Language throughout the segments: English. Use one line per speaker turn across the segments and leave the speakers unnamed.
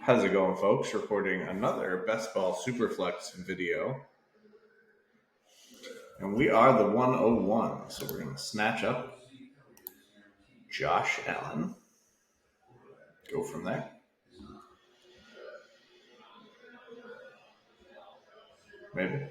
How's it going, folks? Recording another Best Ball Superflex video. And we are the 101. So we're going to snatch up Josh Allen. Go from there. Maybe.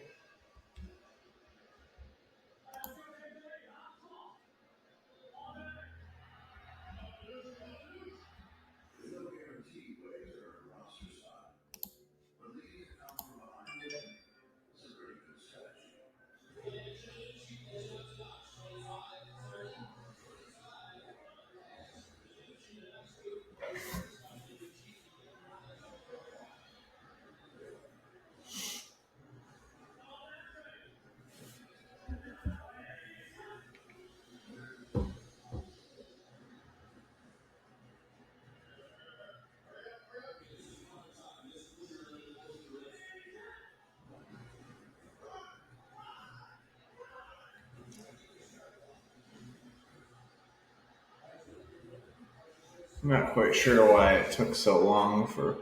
I'm not quite sure why it took so long for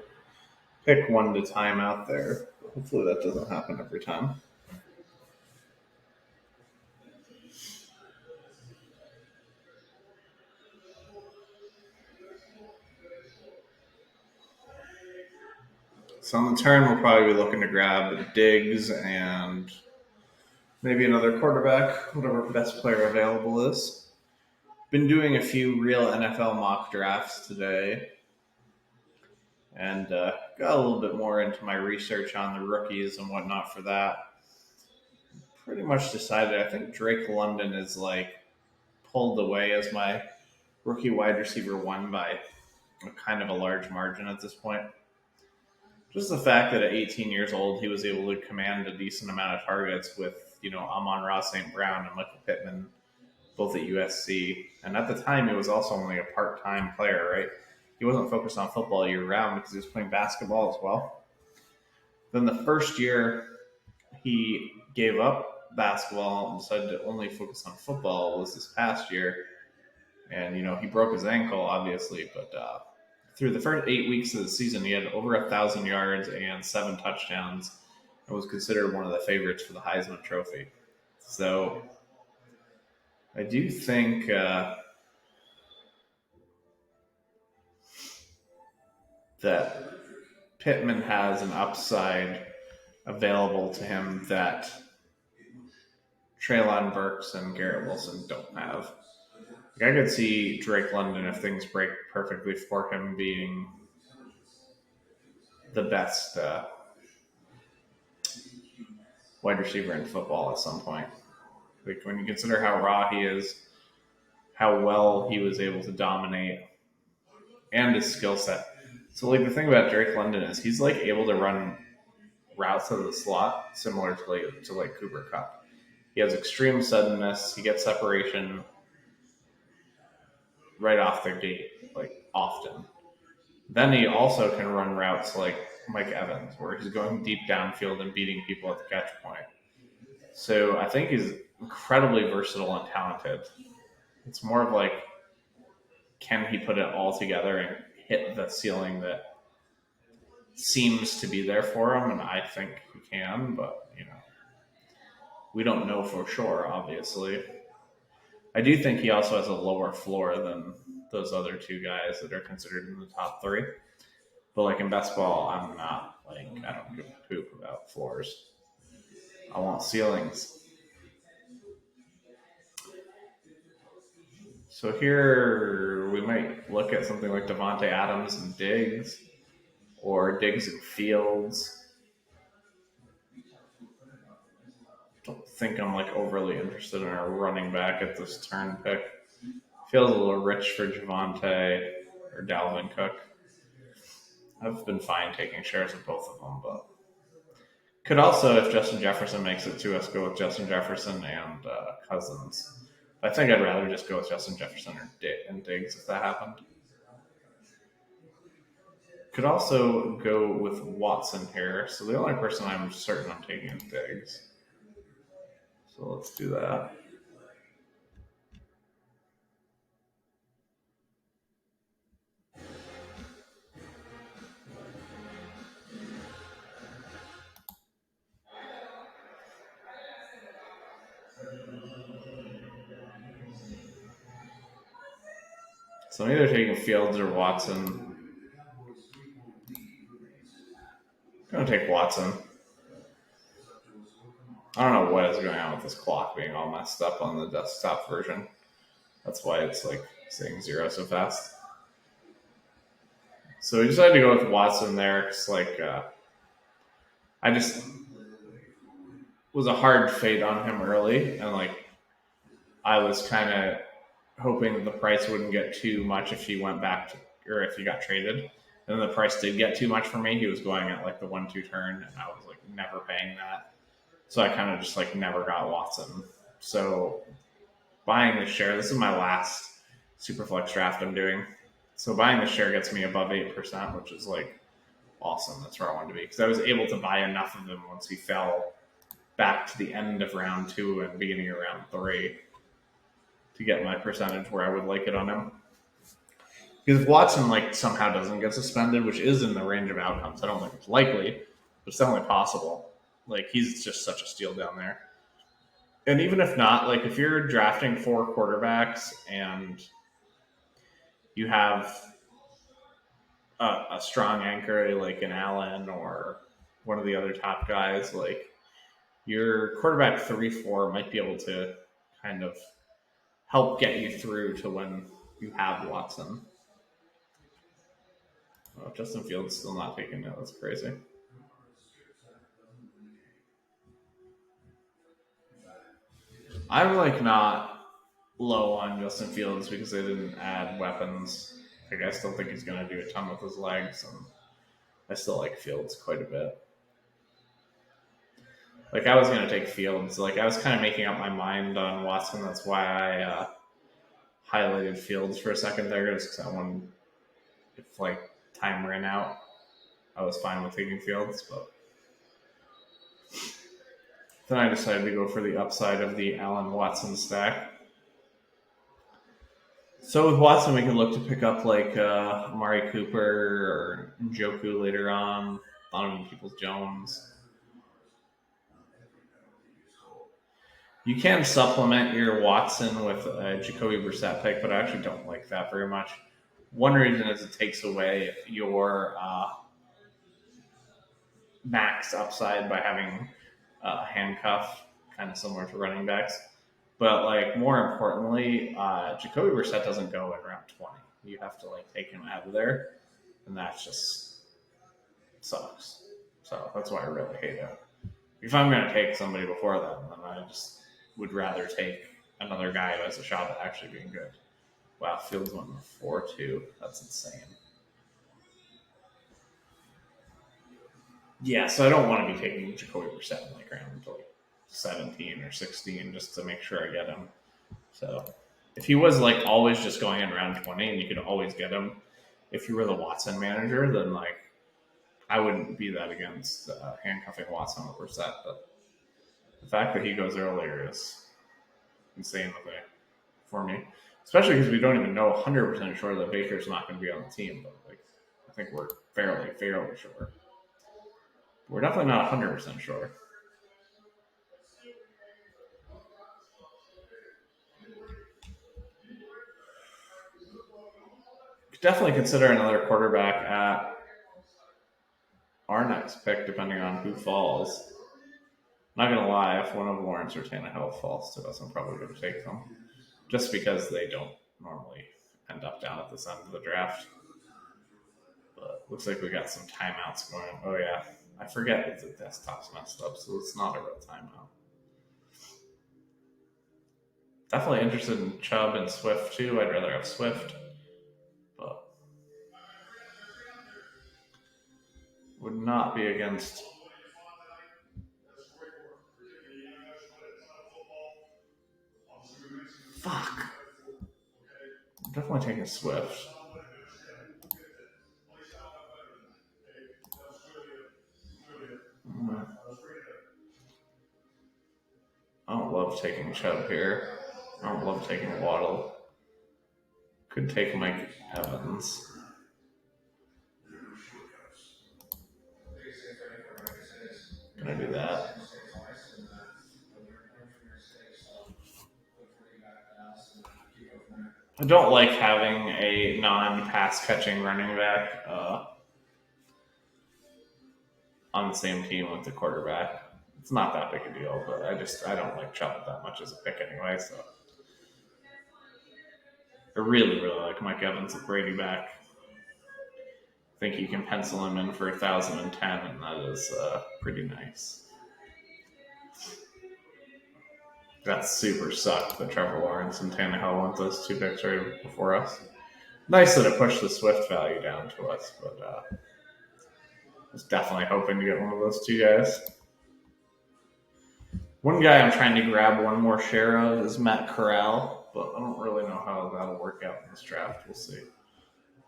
pick one to time out there. Hopefully that doesn't happen every time. So on the turn, we'll probably be looking to grab Diggs and maybe another quarterback, whatever best player available is. Been doing a few real NFL mock drafts today, and got a little bit more into my research on the rookies and whatnot for that. Pretty much decided I think Drake London is pulled away as my rookie wide receiver one by kind of a large margin at this point. Just the fact that at 18 years old he was able to command a decent amount of targets with Amon-Ra St. Brown and Michael Pittman both at USC, and at the time he was also only a part-time player, right? He wasn't focused on football year round because he was playing basketball as well. Then the first year he gave up basketball and decided to only focus on football was this past year. And, he broke his ankle, obviously, but through the first 8 weeks of the season, he had over 1,000 yards and 7 touchdowns and was considered one of the favorites for the Heisman Trophy. So I do think that Pittman has an upside available to him that Treylon Burks and Garrett Wilson don't have. I could see Drake London, if things break perfectly for him, being the best wide receiver in football at some point. Like when you consider how raw he is, how well he was able to dominate, and his skill set. So the thing about Drake London is he's able to run routes out of the slot similar to Cooper Kupp. He has extreme suddenness. He gets separation right off the gate, often. Then he also can run routes like Mike Evans, where he's going deep downfield and beating people at the catch point. So I think he's incredibly versatile and talented. It's more of can he put it all together and hit the ceiling that seems to be there for him? And I think he can, but we don't know for sure, obviously. I do think he also has a lower floor than those other two guys that are considered in the top three. But in best ball, I'm not I don't give a poop about floors. I want ceilings. So here we might look at something like Devontae Adams and Diggs, or Diggs and Fields. Don't think I'm overly interested in a running back at this turn pick. Feels a little rich for Javonte or Dalvin Cook. I've been fine taking shares of both of them, but could also, if Justin Jefferson makes it to us, go with Justin Jefferson and Cousins. I think I'd rather just go with Justin Jefferson and Diggs if that happened. Could also go with Watson here. So the only person I'm certain I'm taking is Diggs. So let's do that. So I'm either taking Fields or Watson. I'm going to take Watson. I don't know what is going on with this clock being all messed up on the desktop version. That's why it's like saying 0 so fast. So we decided to go with Watson there because I just was a hard fade on him early, and I was kind of hoping that the price wouldn't get too much if he went back to, or if he got traded. And then the price did get too much for me. He was going at the 1-2 turn, and I was never paying that. So I kind of just never got Watson. So buying the share, this is my last Superflex draft I'm doing. So buying the share gets me above 8%, which is awesome. That's where I wanted to be because I was able to buy enough of him once he fell back to the end of round 2 and beginning of round 3 to get my percentage where I would like it on him. Because if Watson somehow doesn't get suspended, which is in the range of outcomes, I don't think it's likely, but it's definitely possible. He's just such a steal down there. And even if not, if you're drafting 4 quarterbacks and you have a strong anchor like an Allen or one of the other top guys, your quarterback 3-4 might be able to kind of help get you through to when you have Watson. Oh, Justin Fields still not taking it. That's crazy. I'm not low on Justin Fields because they didn't add weapons. I still think he's going to do a ton with his legs, and I still like Fields quite a bit. I was going to take Fields. I was kind of making up my mind on Watson. That's why I highlighted Fields for a second there, just because I wanted, if time ran out, I was fine with taking Fields, but then I decided to go for the upside of the Allen Watson stack. So with Watson, we can look to pick up Amari Cooper or Njoku later on, Donovan Peoples-Jones. You can supplement your Watson with a Jacoby Brissett pick, but I actually don't like that very much. One reason is it takes away your max upside by having a handcuff, kind of similar to running backs. But more importantly, Jacoby Brissett doesn't go at round 20. You have to take him out of there, and that just sucks. So that's why I really hate it. If I'm going to take somebody before that, then I just would rather take another guy who has a shot at actually being good. Wow, Fields went 4-2. That's insane. Yeah, so I don't want to be taking Jacoby Brissett in round 17 or 16 just to make sure I get him. So if he was always just going in round 20 and you could always get him, if you were the Watson manager, then I wouldn't be that against handcuffing Watson with Brissett. But the fact that he goes earlier is insane for me, especially because we don't even know 100% sure that Baker's not going to be on the team. But I think we're fairly sure. We're definitely not 100% sure. Could definitely consider another quarterback at our next pick, depending on who falls. Not gonna lie, if one of Lawrence or Tannehill falls to us, I'm probably gonna take them, just because they don't normally end up down at this end of the draft. But looks like we got some timeouts going. Oh yeah, I forget that the desktop's messed up, so it's not a real timeout. Definitely interested in Chubb and Swift too. I'd rather have Swift, but would not be against. Fuck. I'm definitely taking Swift. I don't love taking Chubb here. I don't love taking Waddle. Could take Mike Evans. Gonna do that. I don't like having a non-pass catching running back on the same team with the quarterback. It's not that big a deal, but I don't like Chubb that much as a pick anyway. So I really like Mike Evans with Brady back. I think you can pencil him in for 1,010, and that is pretty nice. That super sucked that Trevor Lawrence and Tannehill went those 2 picks right before us. Nice that it pushed the Swift value down to us, but I was definitely hoping to get one of those 2 guys. One guy I'm trying to grab one more share of is Matt Corral, but I don't really know how that'll work out in this draft. We'll see.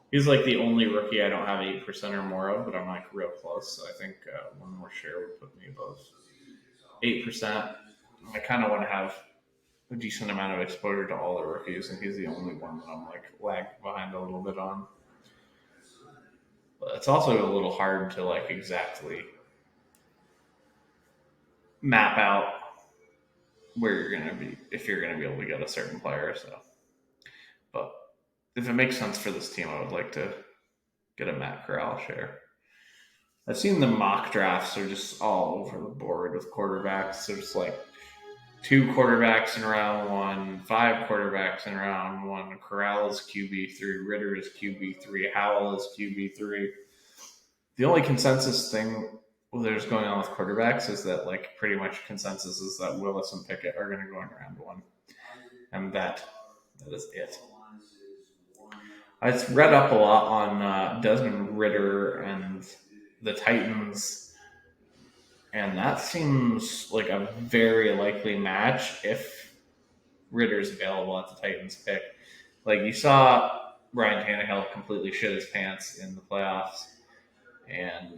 He's like the only rookie I don't have 8% or more of, but I'm like real close. So I think one more share would put me above 8%. I kind of want to have a decent amount of exposure to all the rookies, and he's the only one that I'm like lagged behind a little bit on. But it's also a little hard to like exactly map out where you're going to be if you're going to be able to get a certain player. So, but if it makes sense for this team, I would like to get a Matt Corral share. I've seen the mock drafts are just all over the board with quarterbacks. There's like 2 quarterbacks in round 1, 5 quarterbacks in round 1. Corral is QB3, Ritter is QB3, Howell is QB3. The only consensus thing there's going on with quarterbacks is that like pretty much consensus is that Willis and Pickett are going to go in round 1, and that is it. I read up a lot on Desmond Ritter and the Titans, and that seems like a very likely match if Ritter's available at the Titans pick. Like you saw Ryan Tannehill completely shit his pants in the playoffs, and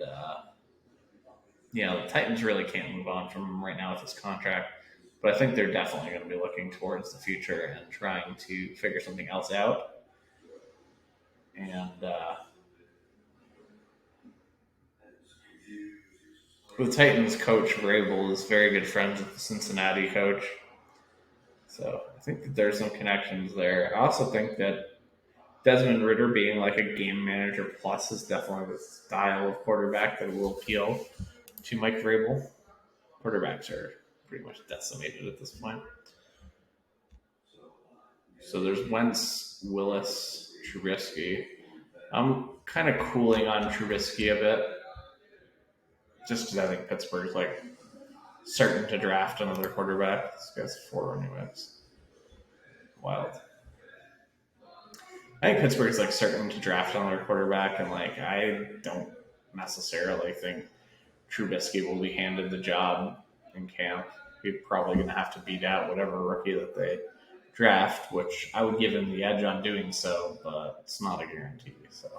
the Titans really can't move on from him right now with his contract. But I think they're definitely going to be looking towards the future and trying to figure something else out. And the Titans coach Vrabel is very good friends with the Cincinnati coach. So I think that there's some connections there. I also think that Desmond Ritter being like a game manager plus is definitely the style of quarterback that will appeal to Mike Vrabel. Quarterbacks are pretty much decimated at this point. So there's Wentz, Willis, Trubisky. I'm kind of cooling on Trubisky a bit, just because I think Pittsburgh's like certain to draft another quarterback. This guy's 4 running backs. Wild. I think Pittsburgh's like certain to draft another quarterback, and like I don't necessarily think Trubisky will be handed the job in camp. He's probably going to have to beat out whatever rookie that they draft, which I would give him the edge on doing so, but it's not a guarantee. So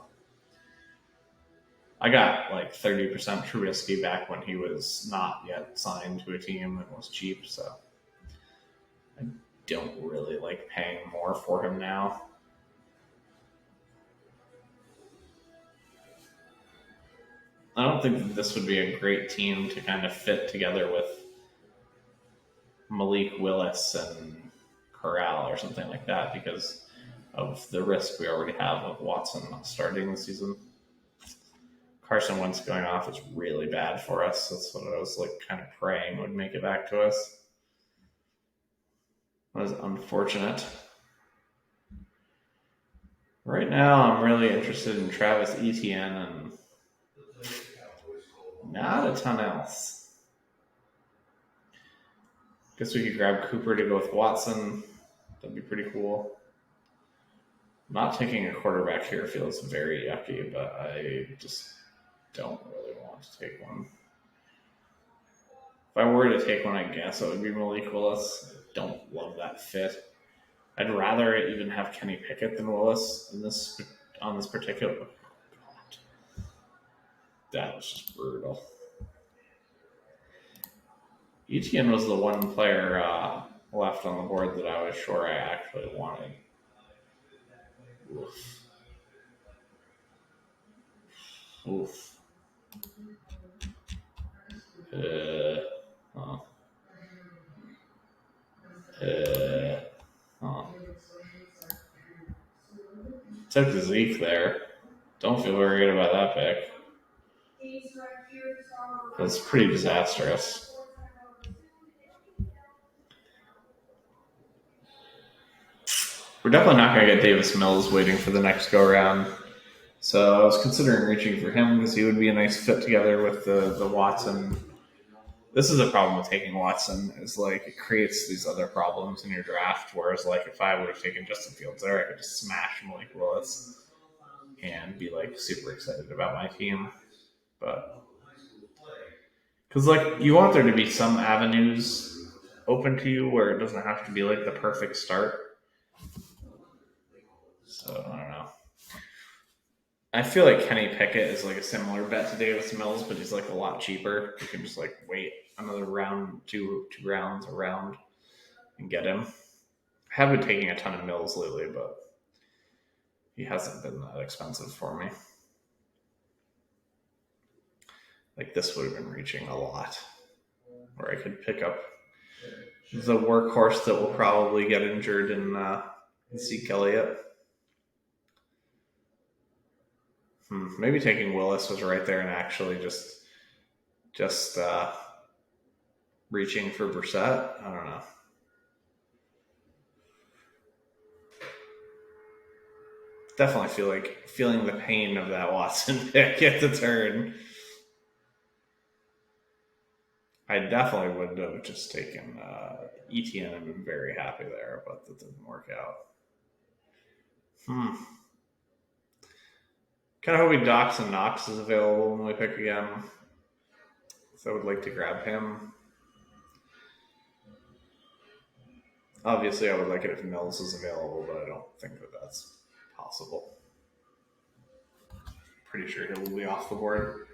I got like 30% Trubisky back when he was not yet signed to a team and was cheap, so I don't really like paying more for him now. I don't think that this would be a great team to kind of fit together with Malik Willis and Corral or something like that because of the risk we already have of Watson not starting the season. Carson Wentz going off is really bad for us. That's what I was like kind of praying would make it back to us. That was unfortunate. Right now, I'm really interested in Travis Etienne and not a ton else. Guess we could grab Cooper to go with Watson. That'd be pretty cool. Not taking a quarterback here feels very yucky, but I just don't really want to take one. If I were to take one, I guess it would be Malik Willis. I don't love that fit. I'd rather even have Kenny Pickett than Willis on this particular. That was just brutal. Etienne was the one player left on the board that I was sure I actually wanted. Oof. Oof. Oh. Oh. Took Zeke there. Don't feel very good about that pick. That's pretty disastrous. We're definitely not going to get Davis Mills waiting for the next go around. So I was considering reaching for him because he would be a nice fit together with the Watson. This is the problem with taking Watson is like it creates these other problems in your draft. Whereas like if I would have taken Justin Fields there, I could just smash Malik Willis and be like super excited about my team. But because like you want there to be some avenues open to you where it doesn't have to be like the perfect start. So I don't know. I feel like Kenny Pickett is like a similar bet to Davis Mills, but he's like a lot cheaper. You can just like wait another round, two rounds around, and get him. I have been taking a ton of Mills lately, but he hasn't been that expensive for me. Like this would have been reaching a lot, where I could pick up the workhorse that will probably get injured in Zeke Elliott. Maybe taking Willis was right there and actually just reaching for Brissett. I don't know. Definitely feel like feeling the pain of that Watson pick at the turn. I definitely would have just taken ETN and been very happy there, but that didn't work out. Kind of hoping Doxson Knox is available when we pick again. So I would like to grab him. Obviously, I would like it if Mills is available, but I don't think that that's possible. Pretty sure he will be off the board.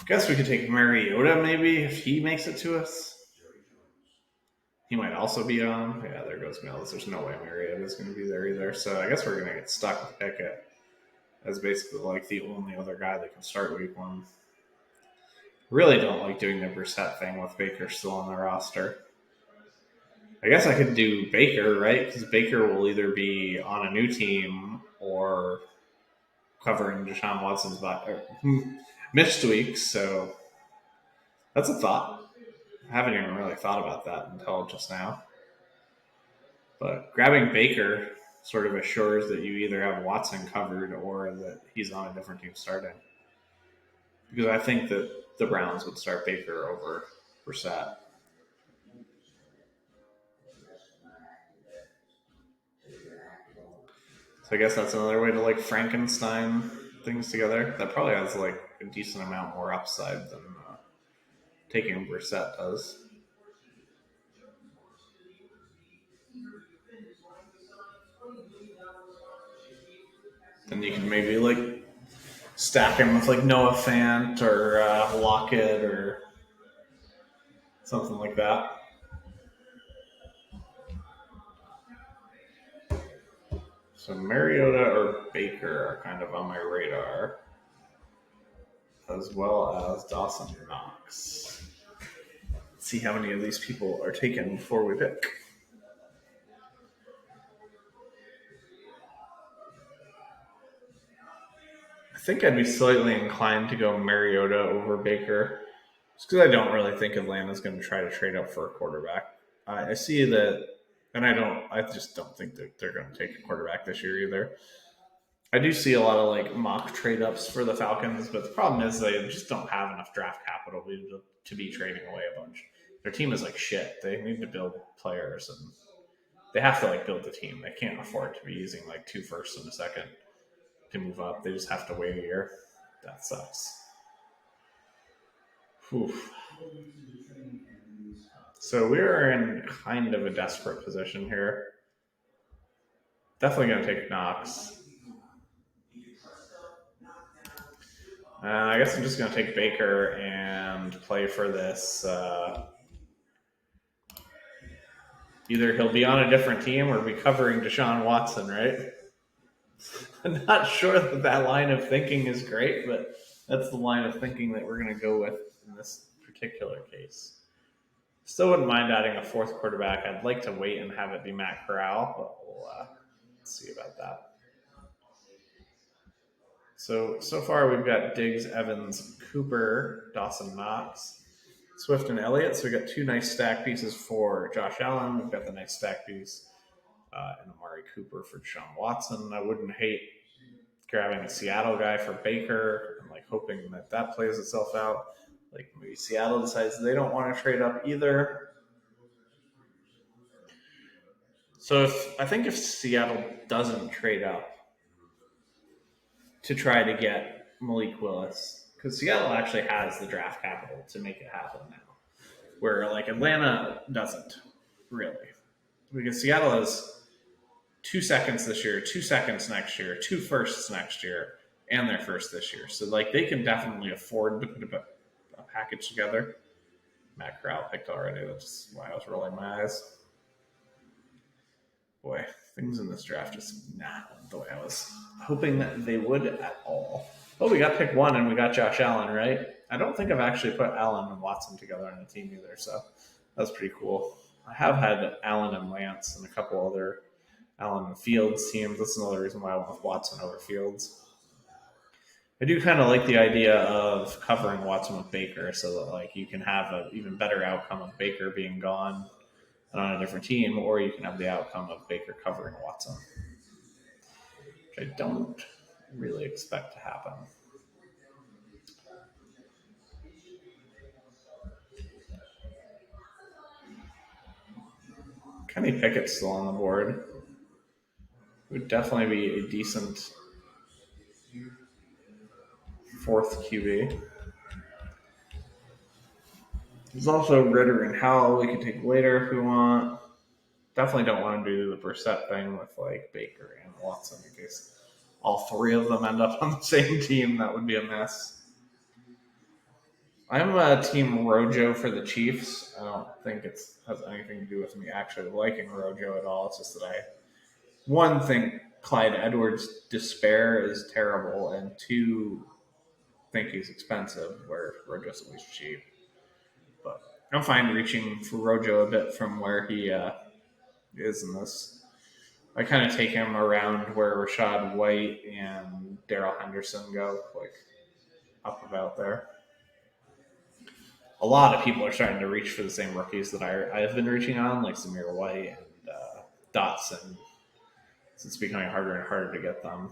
Guess we could take Mariota maybe if he makes it to us. He might also be on. Yeah, there goes Mills. There's no way Mariota is going to be there either. So I guess we're going to get stuck with Pickett as basically like the only other guy that can start week one. Really don't like doing the Brissett thing with Baker still on the roster. I guess I could do Baker, right? Because Baker will either be on a new team or covering Deshaun Watson's missed weeks. So that's a thought. I haven't even really thought about that until just now. But grabbing Baker sort of assures that you either have Watson covered or that he's on a different team starting. Because I think that the Browns would start Baker over Brissett. So I guess that's another way to like Frankenstein things together. That probably has like a decent amount more upside than taking Brissett does. Then you can maybe like stack him with like Noah Fant or Lockett or something like that. So Mariota or Baker are kind of on my radar, as well as Dawson Knox. Let's see how many of these people are taken before we pick. I think I'd be slightly inclined to go Mariota over Baker, just because I don't really think Atlanta's going to try to trade up for a quarterback. I see that, and I just don't think that they're going to take a quarterback this year either. I do see a lot of like mock trade ups for the Falcons, but the problem is they just don't have enough draft capital to be trading away a bunch. Their team is like shit. They need to build players and they have to like build the team. They can't afford to be using like 2 firsts and a second to move up. They just have to wait a year. That sucks. Oof. So we're in kind of a desperate position here. Definitely going to take Knox. I guess I'm just going to take Baker and play for this. Either he'll be on a different team or be covering Deshaun Watson, right? I'm not sure that line of thinking is great, but that's the line of thinking that we're going to go with in this particular case. Still wouldn't mind adding a fourth quarterback. I'd like to wait and have it be Matt Corral, but we'll see about that. So far we've got Diggs, Evans, Cooper, Dawson Knox, Swift, and Elliott. So we've got two nice stack pieces for Josh Allen. We've got the nice stack piece and Amari Cooper for Deshaun Watson. I wouldn't hate grabbing a Seattle guy for Baker and like hoping that plays itself out. Like maybe Seattle decides they don't want to trade up either. So I think if Seattle doesn't trade up to try to get Malik Willis, because Seattle actually has the draft capital to make it happen now, where like Atlanta doesn't really, because Seattle has 2 seconds this year, 2 seconds next year, 2 firsts next year, and their first this year. So like they can definitely afford to put a package together. Matt Corral picked already. That's why I was rolling my eyes. Boy, things in this draft just not the way I was hoping that they would at all. Oh, we got pick 1 and we got Josh Allen, right? I don't think I've actually put Allen and Watson together on a team either, so that's pretty cool. I have had Allen and Lance and a couple other Allen and Fields teams. That's another reason why I went with Watson over Fields. I do kind of like the idea of covering Watson with Baker so that like you can have an even better outcome of Baker being gone and on a different team, or you can have the outcome of Baker covering Watson, which I don't really expect to happen. Kenny Pickett's still on the board. Would definitely be a decent fourth QB. There's also Ritter and Howell we could take later if we want. Definitely don't want to do the Brissett thing with like Baker and Watson in case all three of them end up on the same team. That would be a mess. I'm a team Rojo for the Chiefs. I don't think it has anything to do with me actually liking Rojo at all. It's just that one thing, Clyde Edwards' despair is terrible, and 2, think he's expensive, where Rojo's at least cheap. But I'm fine reaching for Rojo a bit from where he is in this. I kind of take him around where Rashad White and Darrell Henderson go, like up about there. A lot of people are starting to reach for the same rookies that I've been reaching on, like Zamir White and Dotson. So it's becoming harder and harder to get them.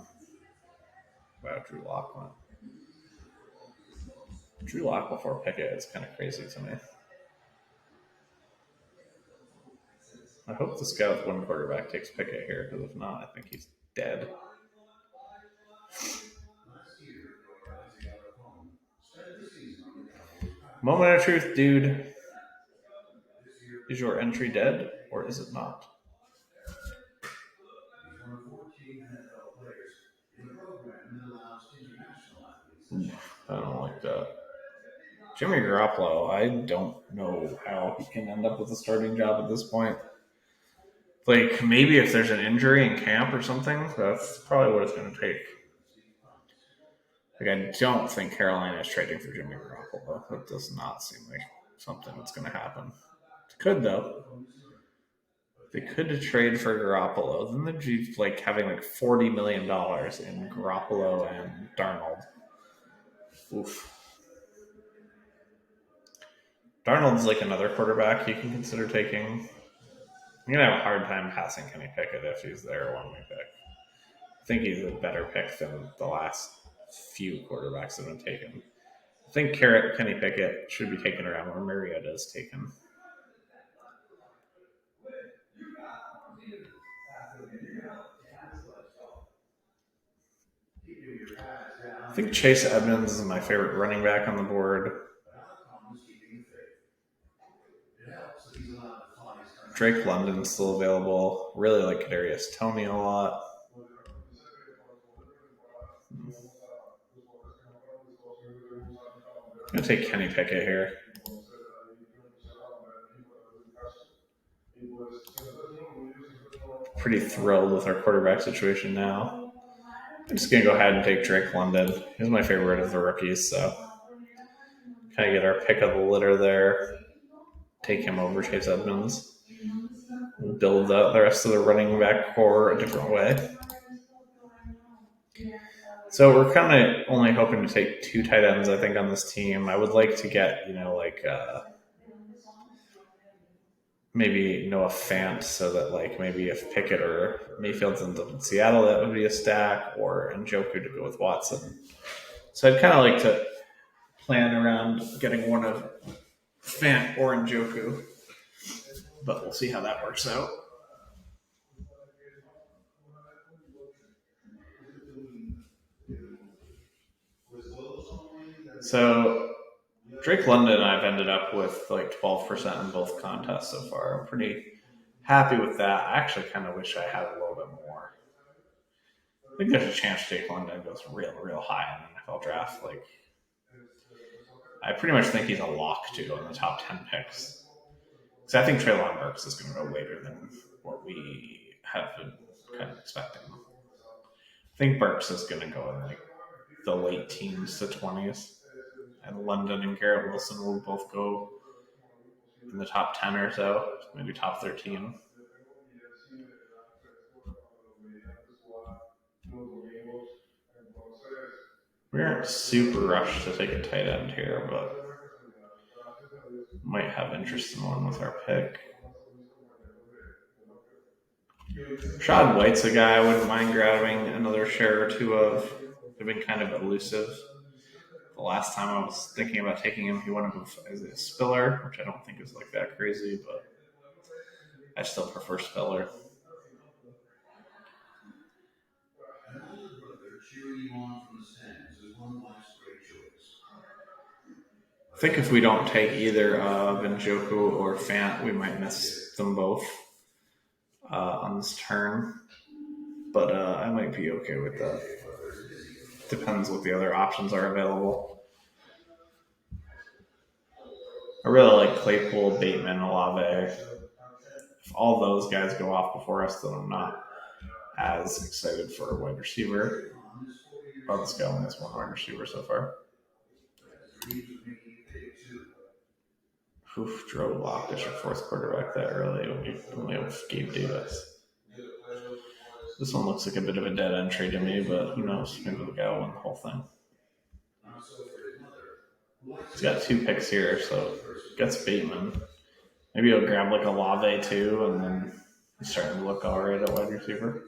Wow, Drew Lock went. Drew Lock before Pickett is kind of crazy to me. I hope this guy with one quarterback takes Pickett here, because if not, I think he's dead. Moment of truth, dude. Is your entry dead, or is it not? I don't like that. Jimmy Garoppolo, I don't know how he can end up with a starting job at this point. Like, maybe if there's an injury in camp or something, that's probably what it's going to take. Like, I don't think Carolina is trading for Jimmy Garoppolo. That does not seem like something that's going to happen. It could, though. They could trade for Garoppolo. Then they'd be like having like $40 million in Garoppolo and Darnold. Oof. Darnold's like another quarterback you can consider taking. I'm going to have a hard time passing Kenny Pickett if he's there when we pick. I think he's a better pick than the last few quarterbacks that have been taken. I think Kenny Pickett should be taken around where Mariota is taken. I think Chase Edmonds is my favorite running back on the board. Drake London's still available. Really like Kadarius Toney a lot. I'm going to take Kenny Pickett here. Pretty thrilled with our quarterback situation now. I'm just going to go ahead and take Drake London. He's my favorite of the rookies, so kind of get our pick of the litter there. take him over Chase Edmonds. We'll build the rest of the running back core a different way. So we're kind of only hoping to take 2 tight ends, I think, on this team. I would like to get, maybe Noah Fant, so that maybe if Pickett or Mayfield's in Seattle, that would be a stack, or Njoku to go with Watson. So I'd kind of like to plan around getting one of Fant or Njoku, but we'll see how that works out. So Drake London and I've ended up with 12% in both contests so far. I'm pretty happy with that. I actually kind of wish I had a little bit more. I think there's a chance Drake London goes real high in the NFL draft. I pretty much think he's a lock to go in the top 10 picks. Because I think Treylon Burks is going to go later than what we have been kind of expecting. I think Burks is going to go in the late teens to 20s. And London and Garrett Wilson will both go in the top 10 or so, maybe top 13. We aren't super rushed to take a tight end here, but might have interest in one with our pick. Rashad White's a guy I wouldn't mind grabbing another share or two of. They've been kind of elusive. The last time I was thinking about taking him, he went up as a Spiller, which I don't think is that crazy, but I still prefer Spiller. I think if we don't take either Njoku or Fant, we might miss them both on this turn. But I might be okay with that. Depends what the other options are available. I really like Claypool, Bateman, Olave. If all those guys go off before us, then I'm not as excited for a wide receiver. Well, this guy only has one wide receiver so far. Oof, Drew Lock is your 4th quarterback that early when you only have Gabe Davis. This one looks like a bit of a dead entry to me, but who knows? Maybe the guy will win the whole thing. He's got 2 picks here, so gets Bateman. Maybe he'll grab a Olave too, and then he's starting to look all right at wide receiver.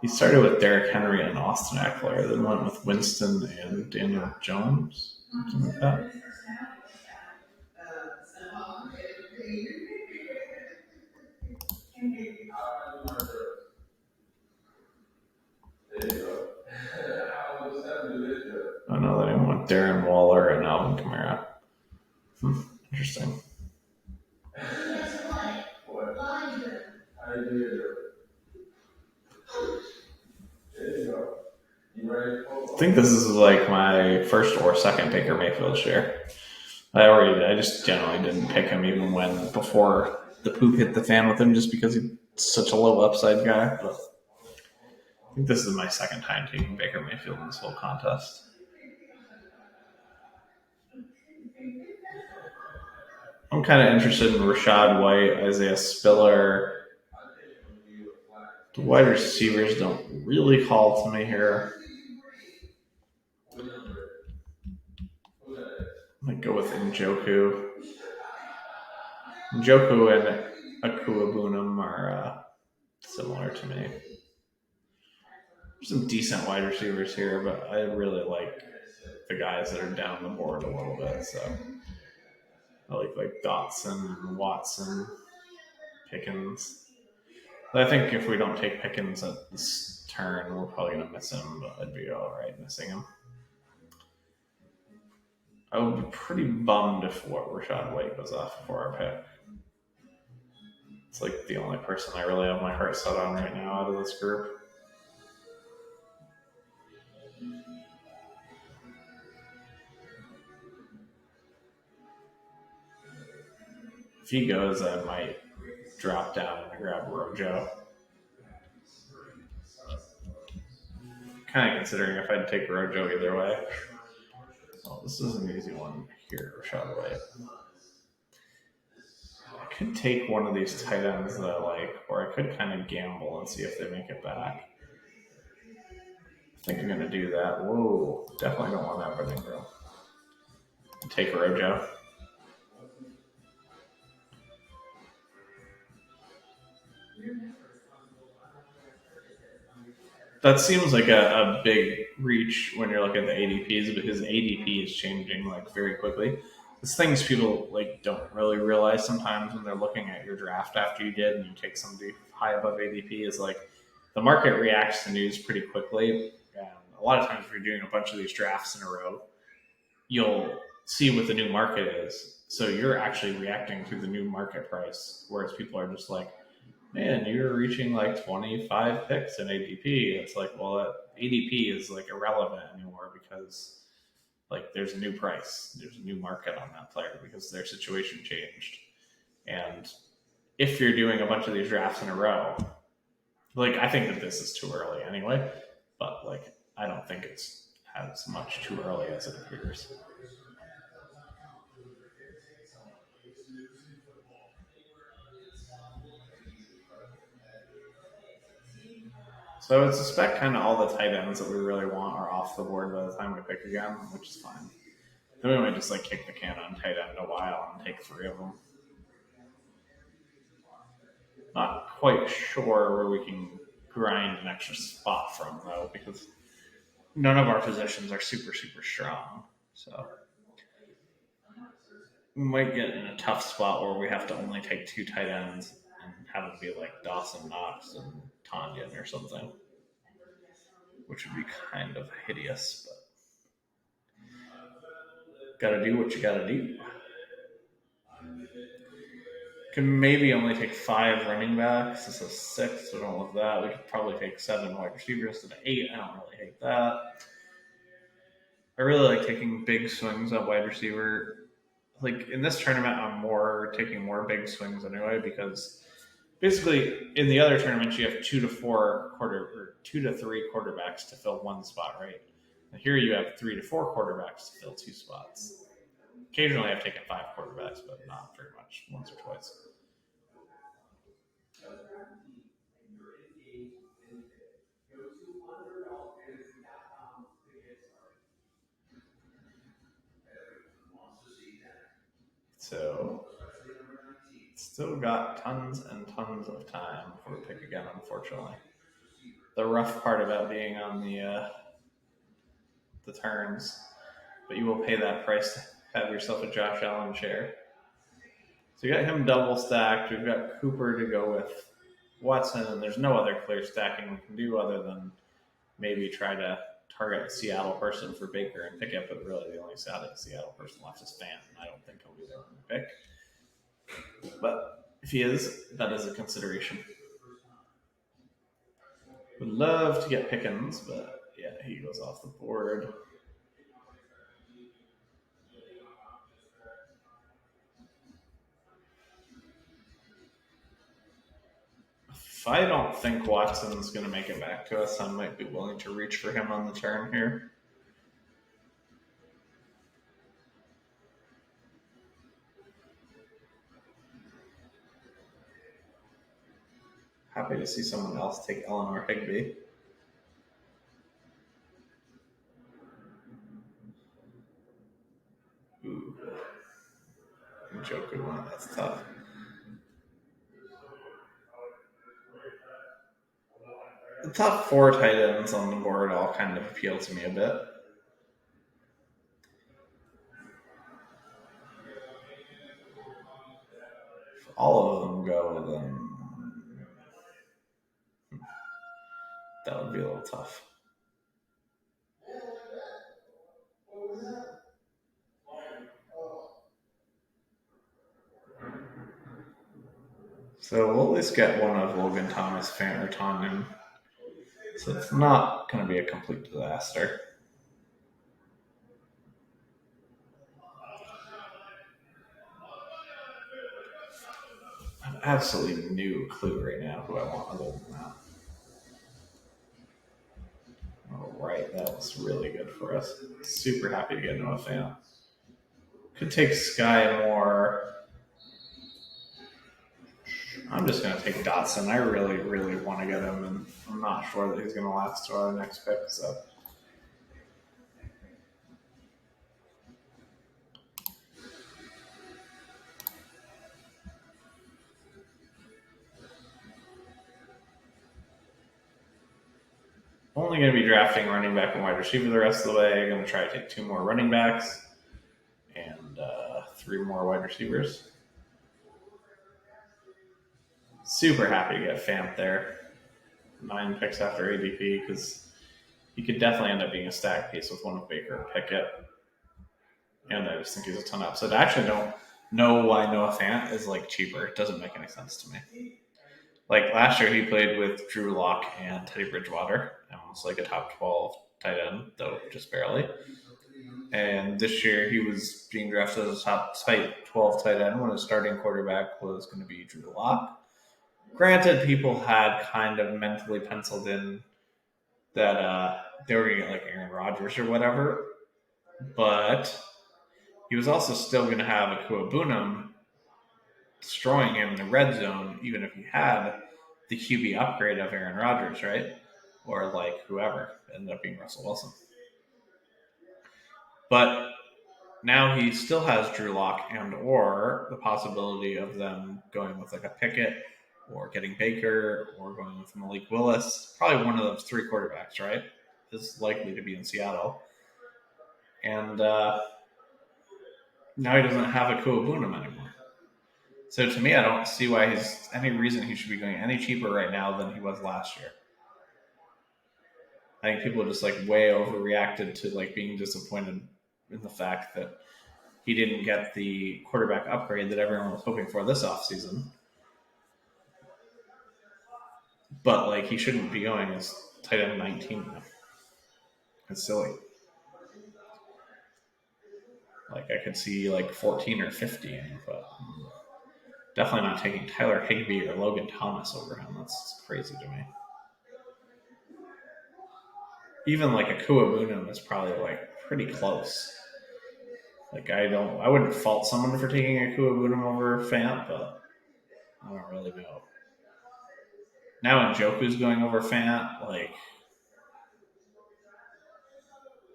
He started with Derrick Henry and Austin Eckler, then went with Winston and Daniel Jones, something like that. I know that he went Darren Waller and Alvin Kamara. Interesting. I think this is my first or second Baker Mayfield share. I just generally didn't pick him even before the poop hit the fan with him, just because he's such a low upside guy. But I think this is my second time taking Baker Mayfield in this whole contest. I'm kind of interested in Rashad White, Isaiah Spiller. The wide receivers don't really call to me here. I might go with Njoku. Njoku and Akuabunam are similar to me. There's some decent wide receivers here, but I really like the guys that are down the board a little bit. So I like Dotson, Watson, Pickens. But I think if we don't take Pickens at this turn, we're probably going to miss him, but I'd be all right missing him. I would be pretty bummed if Rashad White goes off before our pick. It's the only person I really have my heart set on right now out of this group. If he goes, I might drop down and grab Rojo. Kind of considering if I'd take Rojo either way. Oh, this is an easy one here, shall we? I could take one of these tight ends that I like, or I could kind of gamble and see if they make it back. I think I'm going to do that. Whoa, definitely don't want that running room. Take Rojo. That seems like a big reach when you're looking at the ADPs because ADP is changing like very quickly. It's things people like don't really realize sometimes when they're looking at your draft after you did and you take somebody high above ADP is like the market reacts to news pretty quickly. And a lot of times if you're doing a bunch of these drafts in a row, you'll see what the new market is. So you're actually reacting to the new market price, whereas people are just like, man, you're reaching like 25 picks in ADP. It's like, well, ADP is like irrelevant anymore because like there's a new price, there's a new market on that player because their situation changed. And if you're doing a bunch of these drafts in a row, like I think that this is too early anyway, but like I don't think it's as much too early as it appears. So I would suspect kind of all the tight ends that we really want are off the board by the time we pick again, which is fine. Then we might just like kick the can on tight end a while and take 3 of them. Not quite sure where we can grind an extra spot from though, because none of our positions are super strong. So we might get in a tough spot where we have to only take 2 tight ends and have it be like Dawson Knox and Tanyan or something, which would be kind of hideous. But gotta do what you gotta do. Can maybe only take 5 running backs. This is 6. So we don't love that. We could probably take 7 wide receivers instead of 8. I don't really hate that. I really like taking big swings at wide receiver. Like in this tournament, I'm taking more big swings anyway because basically in the other tournaments you have 2 to 3 quarterbacks to fill 1 spot, right? And here you have 3 to 4 quarterbacks to fill 2 spots. Occasionally I've taken 5 quarterbacks, but not very much, once or twice. So still got tons and tons of time before we pick again, unfortunately. The rough part about being on the turns, but you will pay that price to have yourself a Josh Allen share. So you got him double stacked. We've got Cooper to go with Watson, and there's no other clear stacking we can do other than maybe try to target a Seattle person for Baker and pick up, but really the only Seattle person left is Fant, and I don't think he'll be there when we pick. But if he is, that is a consideration. Would love to get Pickens, but yeah, he goes off the board. If I don't think Watson's going to make it back to us, I might be willing to reach for him on the turn here. Happy to see someone else take Eleanor Higby. Ooh. Joker one, that's tough. The top 4 tight ends on the board all kind of appeal to me a bit. If all of them go, then that would be a little tough. So we'll at least get one of Logan Thomas, Fant, or Tanyan. So it's not going to be a complete disaster. I have absolutely no clue right now who I want other than that. All right, that was really good for us. Super happy to get Noah Fant. Could take Sky Moore. I'm just going to take Dotson. I really, really want to get him, and I'm not sure that he's going to last to our next pick. So only going to be drafting running back and wide receiver the rest of the way. I'm going to try to take 2 more running backs and 3 more wide receivers. Super happy to get Fant there. 9 picks after ADP because he could definitely end up being a stack piece with one of Baker and Pickett. And I just think he's a ton of upside. I actually don't know why Noah Fant is like cheaper. It doesn't make any sense to me. Like last year, he played with Drew Lock and Teddy Bridgewater, and was like a top 12 tight end, though just barely. And this year, he was being drafted as a top 12 tight end when his starting quarterback was going to be Drew Lock. Granted, people had kind of mentally penciled in that they were going to get like Aaron Rodgers or whatever, but he was also still going to have Akua Boonham destroying him in the red zone, even if he had the QB upgrade of Aaron Rodgers, right? Or like whoever ended up being Russell Wilson. But now he still has Drew Lock and or the possibility of them going with like a Pickett or getting Baker or going with Malik Willis. Probably one of those 3 quarterbacks, right? Is likely to be in Seattle. And now he doesn't have a Akua Boonham anymore. So to me, I don't see why he's any reason he should be going any cheaper right now than he was last year. I think people just like way overreacted to like being disappointed in the fact that he didn't get the quarterback upgrade that everyone was hoping for this offseason. But like he shouldn't be going as tight end 19 now. It's silly. Like I could see like 14 or 15, but definitely not taking Tyler Higbee or Logan Thomas over him. That's crazy to me. Even like Akua Boonham is probably like pretty close. Like I wouldn't fault someone for taking Akua Boonham over Fant, but I don't really know. Now Njoku's going over Fant, like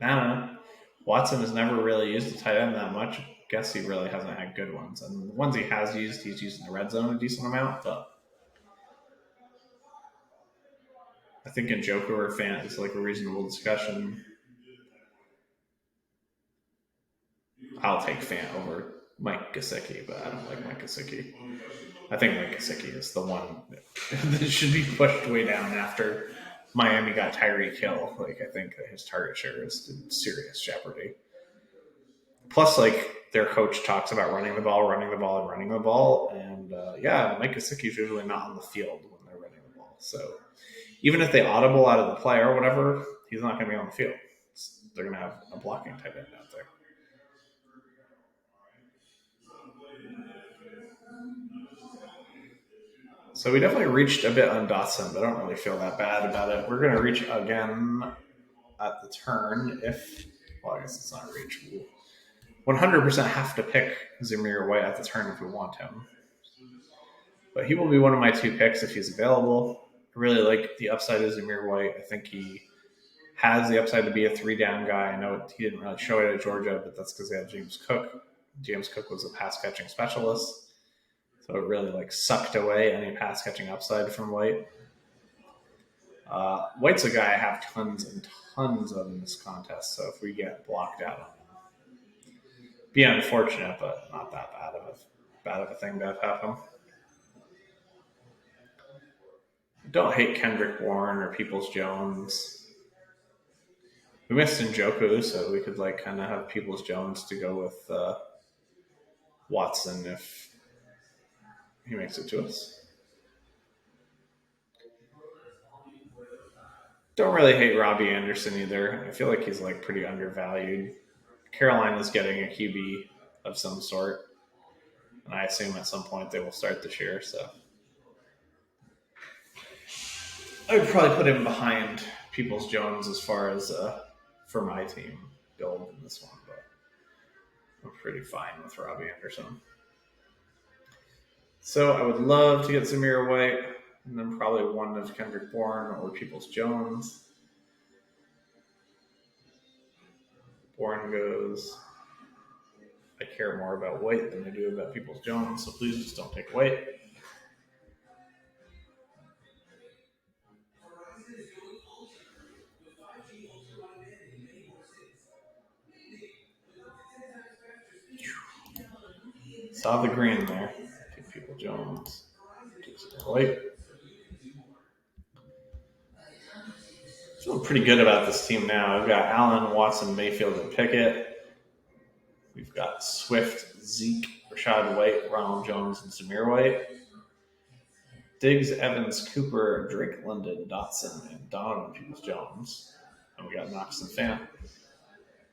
I don't know. Watson has never really used the tight end that much. Guess he really hasn't had good ones. And the ones he has used, he's used in the red zone a decent amount, but I think Njoku or Fant is like a reasonable discussion. I'll take Fant over Mike Gesicki, but I don't like Mike Gesicki. I think Mike Gesicki is the one that should be pushed way down after Miami got Tyreek Hill. Like I think his target share is in serious jeopardy. Plus, like their coach talks about running the ball, and yeah, Mike Gesicki is usually not on the field when they're running the ball. So even if they audible out of the play or whatever, he's not going to be on the field. They're going to have a blocking tight end out there. So we definitely reached a bit on Dotson, but I don't really feel that bad about it. We're going to reach again at the turn if, well, I guess it's not reach. We'll 100% have to pick Zamir White at the turn if we want him. But he will be one of my 2 picks if he's available. I really like the upside of Zamir White. I think he has the upside to be a 3-down guy. I know he didn't really show it at Georgia, but that's because they had James Cook. James Cook was a pass-catching specialist. So it really like sucked away any pass catching upside from White. White's a guy I have tons and tons of in this contest. So if we get blocked out, be unfortunate, but not that bad of a thing to have happen. Don't hate Kendrick Warren or Peoples Jones. We missed Njoku, so we could like kind of have Peoples Jones to go with Watson if he makes it to us. Don't really hate Robbie Anderson either. I feel like he's like pretty undervalued. Carolina's getting a QB of some sort, and I assume at some point they will start this year. So I would probably put him behind Peoples Jones as far as for my team build in this one. But I'm pretty fine with Robbie Anderson. So I would love to get Zamir White, and then probably one of Kendrick Bourne or Peoples Jones. Bourne goes. I care more about White than I do about Peoples Jones, so please just don't take White. Saw the green there. Take Peoples Jones. White. Feeling pretty good about this team now. I've got Allen, Watson, Mayfield, and Pickett. We've got Swift, Zeke, Rashad White, Ronald Jones, and Zamir White. Diggs, Evans, Cooper, Drake London, Dotson, and Donovan Peoples Jones. And we got Knox and Fant.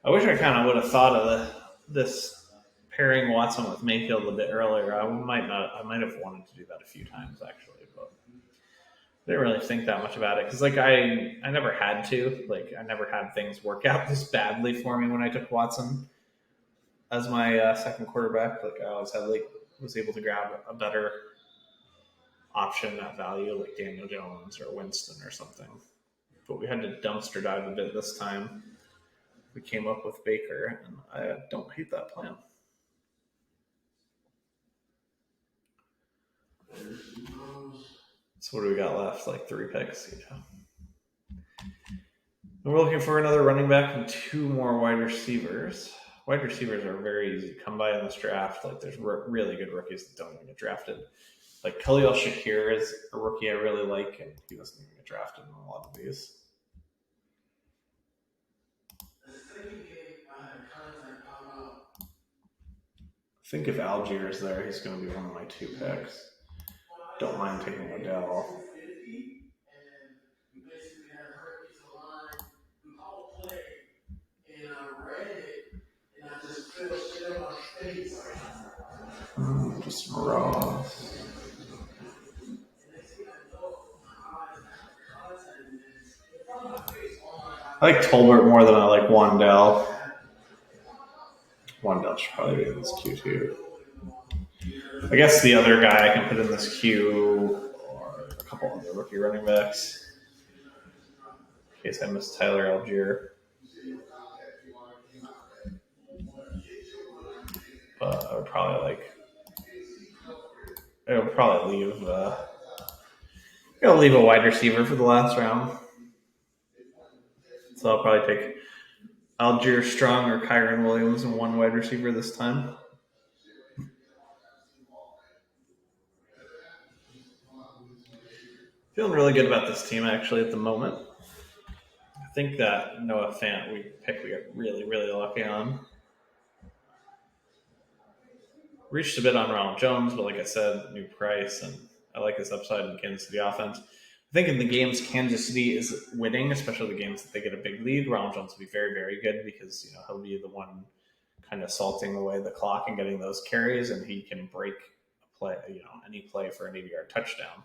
I wish I kind of would have thought of this pairing Watson with Mayfield a bit earlier. I might have wanted to do that a few times actually, but I didn't really think that much about it because I never had to. I never had things work out this badly for me when I took Watson as my second quarterback. I always was able to grab a better option at value like Daniel Jones or Winston or something. But we had to dumpster dive a bit this time. We came up with Baker, and I don't hate that plan. So what do we got left? 3 picks, And we're looking for another running back and 2 more wide receivers. Wide receivers are very easy to come by in this draft. There's really good rookies that don't even get drafted. Khalil Shakir is a rookie I really like, and he doesn't even get drafted in a lot of these. I think if Algier is there, he's going to be one of my 2 picks. Don't mind taking Odell. Just Ross. I like Tolbert more than I like Wandell. Wandell should probably be in this queue too. I guess the other guy I can put in this queue are a couple other rookie running backs. In case I miss Tyler Algier. But I would probably leave a wide receiver for the last round. So I'll probably take Algier Strong or Kyron Williams and 1 wide receiver this time. Feeling really good about this team actually at the moment. I think that Noah Fant we got really, really lucky on. Reached a bit on Ronald Jones, but like I said, new price, and I like his upside in Kansas City offense. I think in the games Kansas City is winning, especially the games that they get a big lead, Ronald Jones will be very, very good because he'll be the one kind of salting away the clock and getting those carries, and he can break a play, any play for an 80-yard touchdown.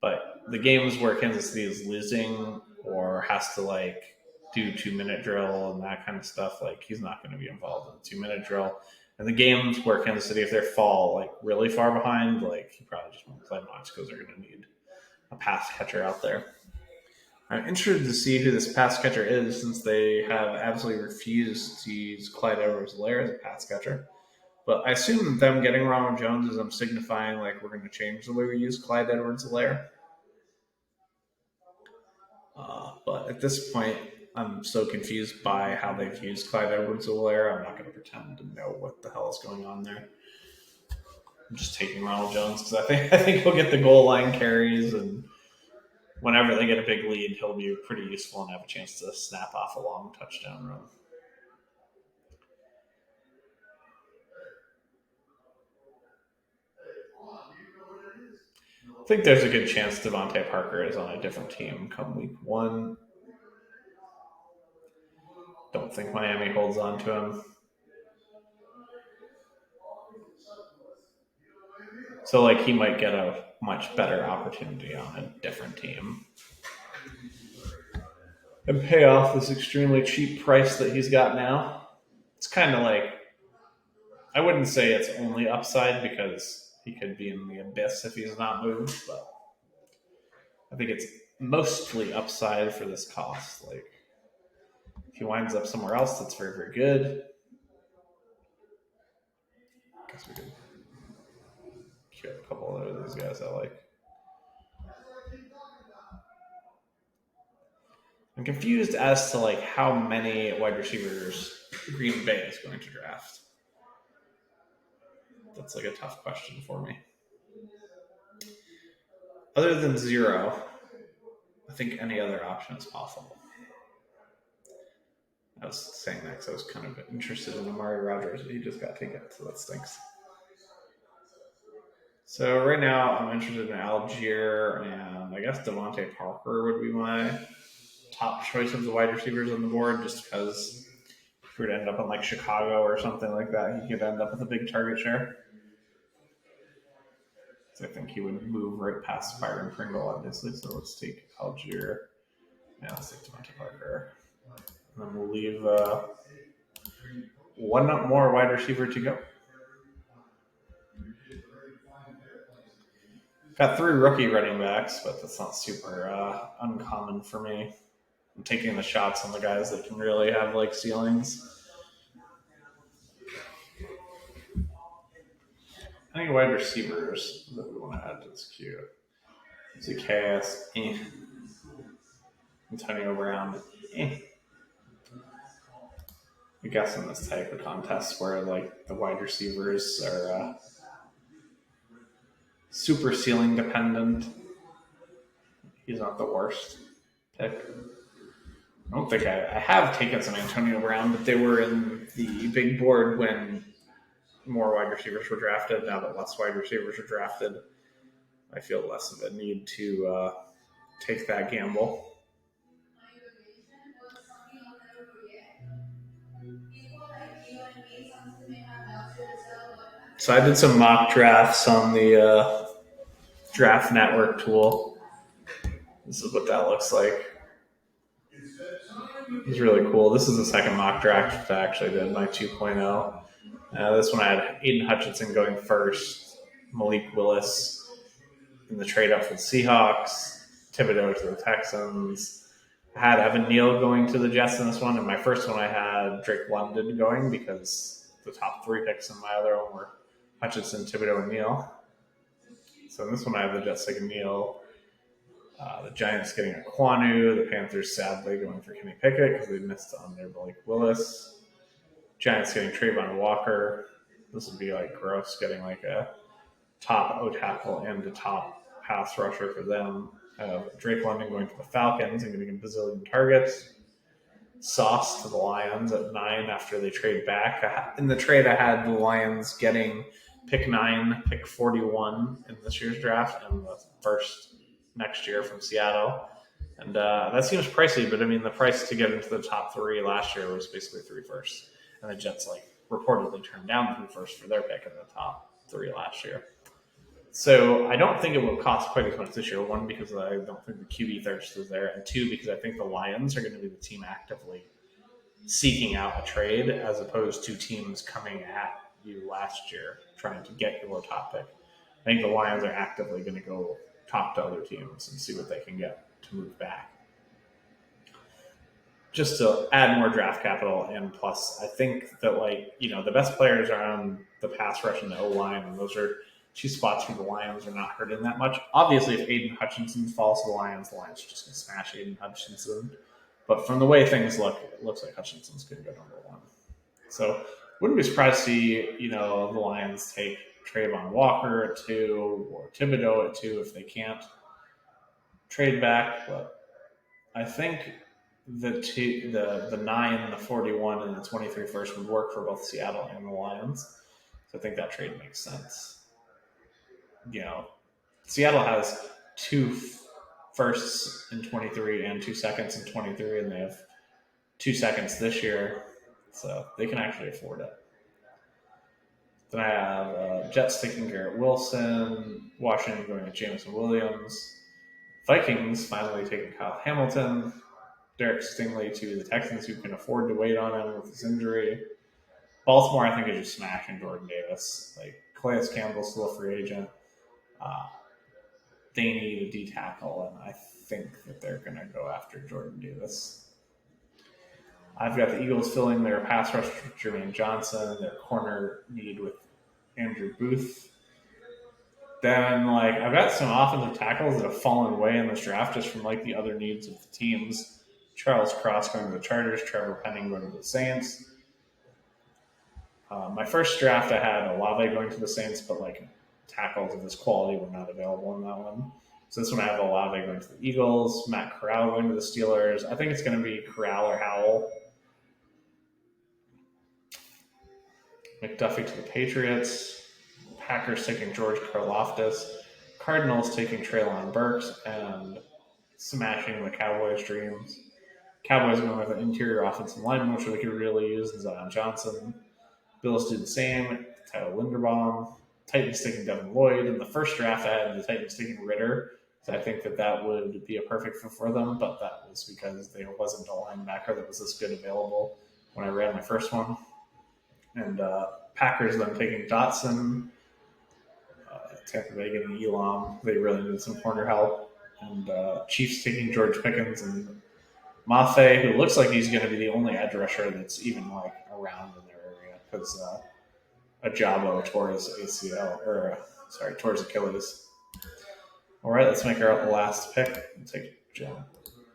But the games where Kansas City is losing or has to do 2-minute drill and that kind of stuff, he's not going to be involved in the 2-minute drill. And the games where Kansas City, if they fall really far behind, he probably just won't play much because they're going to need a pass catcher out there. I'm interested to see who this pass catcher is since they have absolutely refused to use Clyde Edwards-Helaire as a pass catcher. But I assume them getting Ronald Jones is them signifying we're going to change the way we use Clyde Edwards-Helaire. But at this point, I'm so confused by how they've used Clyde Edwards-Helaire. I'm not going to pretend to know what the hell is going on there. I'm just taking Ronald Jones because I think he'll get the goal line carries, and whenever they get a big lead, he'll be pretty useful and have a chance to snap off a long touchdown run. I think there's a good chance Devontae Parker is on a different team come week 1. Don't think Miami holds on to him. So he might get a much better opportunity on a different team and pay off this extremely cheap price that he's got now. It's kind of I wouldn't say it's only upside because he could be in the abyss if he's not moved, but I think it's mostly upside for this cost. Like if he winds up somewhere else that's very, very good, I guess we could kill a couple of these guys I like. I'm confused as to like how many wide receivers Green Bay is going to draft. That's like a tough question for me. Other than 0, I think any other option is possible. I was saying that because I was kind of interested in Amari Rodgers, but he just got taken, so that stinks. So right now, I'm interested in Algier, and I guess Devontae Parker would be my top choice of the wide receivers on the board, just because if we were to end up in like Chicago or something like that, he could end up with a big target share. So I think he would move right past Byron Pringle, obviously. So let's take Algier. Yeah, let's take Devontae Parker. And then we'll leave one more wide receiver to go. Got 3 rookie running backs, but that's not super uncommon for me. I'm taking the shots on the guys that can really have like ceilings. Any wide receivers that we want to add to this queue? Zacchaeus, Antonio Brown, I guess in this type of contest where like the wide receivers are super ceiling dependent, he's not the worst pick. I don't think I have taken some Antonio Brown, but they were in the big board when more wide receivers were drafted. Now that less wide receivers are drafted, I feel less of a need to take that gamble. So I did some mock drafts on the Draft Network tool. This is what that looks like. It's really cool. This is the second mock draft I actually did, my 2.0. This one I had Aiden Hutchinson going first, Malik Willis in the trade up for the Seahawks, Thibodeau to the Texans. I had Evan Neal going to the Jets in this one, and my first one I had Drake London going because the top 3 picks in my other one were Hutchinson, Thibodeau, and Neal. So in this one I have the Jets taking Neal. The Giants getting a Kwanu. The Panthers sadly going for Kenny Pickett because they missed on their Blake Willis. Giants getting Trayvon Walker. This would be like gross getting like a top O tackle and a top pass rusher for them. Drake London going to the Falcons and getting a bazillion targets. Sauce to the Lions at 9 after they trade back. In the trade, I had the Lions getting pick 9, pick 41 in this year's draft, and the first next year from Seattle. And that seems pricey, but I mean, the price to get into the top 3 last year was basically 3 firsts. And the Jets like reportedly turned down 3 firsts for their pick in the top 3 last year. So I don't think it will cost quite as much this year. 1, because I don't think the QB thirst is there, and 2, because I think the Lions are going to be the team actively seeking out a trade as opposed to teams coming at you last year trying to get your top pick. I think the Lions are actively going to go talk to other teams and see what they can get to move back. Just to add more draft capital, and plus I think that the best players are on the pass rush and the O-line, and those are 2 spots where the Lions are not hurting that much. Obviously, if Aiden Hutchinson falls to the Lions are just going to smash Aiden Hutchinson. But from the way things look, it looks like Hutchinson's going to go number 1. So wouldn't be surprised to see, the Lions take Trayvon Walker at 2 or Thibodeau at 2 if they can't trade back. But I think the 9, the 41, and the 23 first would work for both Seattle and the Lions. So I think that trade makes sense. Seattle has 2 firsts in 23 and 2 seconds in 23, and they have 2 seconds this year, so they can actually afford it. Then I have Jets taking Garrett Wilson, Washington going to Jameson Williams, Vikings finally taking Kyle Hamilton, Derek Stingley to the Texans, who can afford to wait on him with his injury, Baltimore, I think, is just smashing Jordan Davis. Like Calais Campbell's still a free agent. Uh, they need a D tackle, and I think that they're going to go after Jordan Davis. I've got the Eagles filling their pass rush with Jermaine Johnson, their corner need with Andrew Booth. Then, like, I've got some offensive tackles that have fallen away in this draft just from like the other needs of the teams. Charles Cross going to the Chargers, Trevor Penning going to the Saints. My first draft, I had Olave going to the Saints, but like tackles of this quality were not available in that one. So this one, I have Olave going to the Eagles, Matt Corral going to the Steelers. I think it's going to be Corral or Howell. McDuffie to the Patriots. Packers taking George Karlaftis. Cardinals taking Treylon Burks and smashing the Cowboys' dreams. Cowboys going with an interior offensive lineman, which they could really use, in Zion Johnson. Bills do the same. Tyler Linderbaum. Titans taking Devin Lloyd. In the first draft, I had the Titans taking Ritter. So I think that would be a perfect fit for them, but that was because there wasn't a linebacker that was this good available when I ran my first one. And Packers then taking Dotson. Tampa Bay getting Elam. They really needed some corner help. And Chiefs taking George Pickens and Mafe, who looks like he's going to be the only edge rusher that's even like around in their area because Ajabo tore his ACL, tore his Achilles. All right, let's make our last pick. We'll take Jim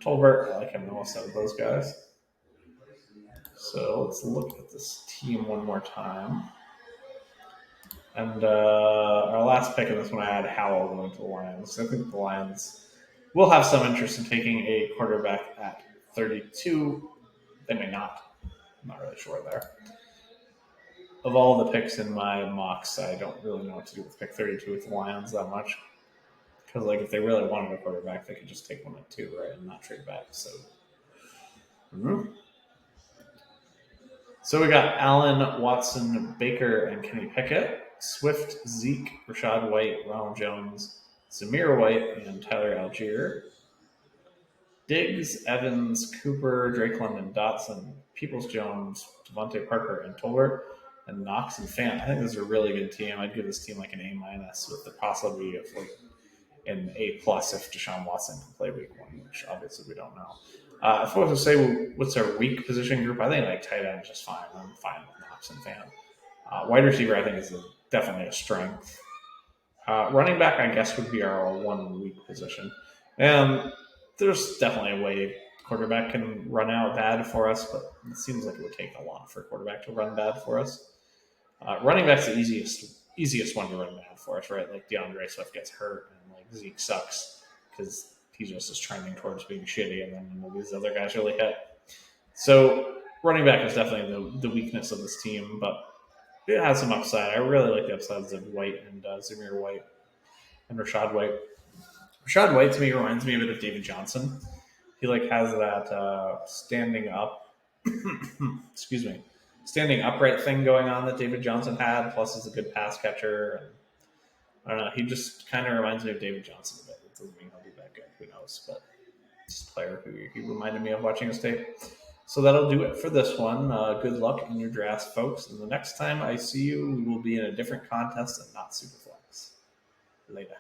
Tolbert. I like him the most out of those guys. So let's look at this team one more time. And our last pick in this one, I had Howell going to the Lions. I think the Lions will have some interest in taking a quarterback at 32. They may not. I'm not really sure there. Of all the picks in my mocks, I don't really know what to do with pick 32 with the Lions that much. Because like if they really wanted a quarterback, they could just take one at 2, right, and not trade back. So we got Allen, Watson, Baker, and Kenny Pickett. Swift, Zeke, Rashad White, Ronald Jones, Zamir White, and Tyler Algier. Diggs, Evans, Cooper, Drake London, Dotson, Peoples-Jones, Devontae Parker, and Tolbert, and Knox and Fant. I think this is a really good team. I'd give this team like an A- with the possibility of like an A+ if Deshaun Watson can play week 1, which obviously we don't know. If I was to say what's our weak position group, I think like tight end is just fine. I'm fine with Knox and Fant. Wide receiver, I think, is definitely a strength. Running back, I guess, would be our one weak position. And there's definitely a way quarterback can run out bad for us, but it seems like it would take a lot for a quarterback to run bad for us. Running back's the easiest one to run bad for us, right? Like DeAndre Swift gets hurt and like Zeke sucks because he just is trending towards being shitty, and then these other guys really hit. So running back is definitely the weakness of this team, but it has some upside. I really like the upsides of White and Zamir White and Rashad White. Rashad White to me reminds me a bit of David Johnson. He like has that standing up, standing upright thing going on that David Johnson had. Plus, he's a good pass catcher. And, I don't know. He just kind of reminds me of David Johnson a bit. It doesn't mean he'll be that good. Who knows? But just a player who he reminded me of watching his tape. So that'll do it for this one. Good luck in your drafts, folks. And the next time I see you, we will be in a different contest and not Superflex. Later.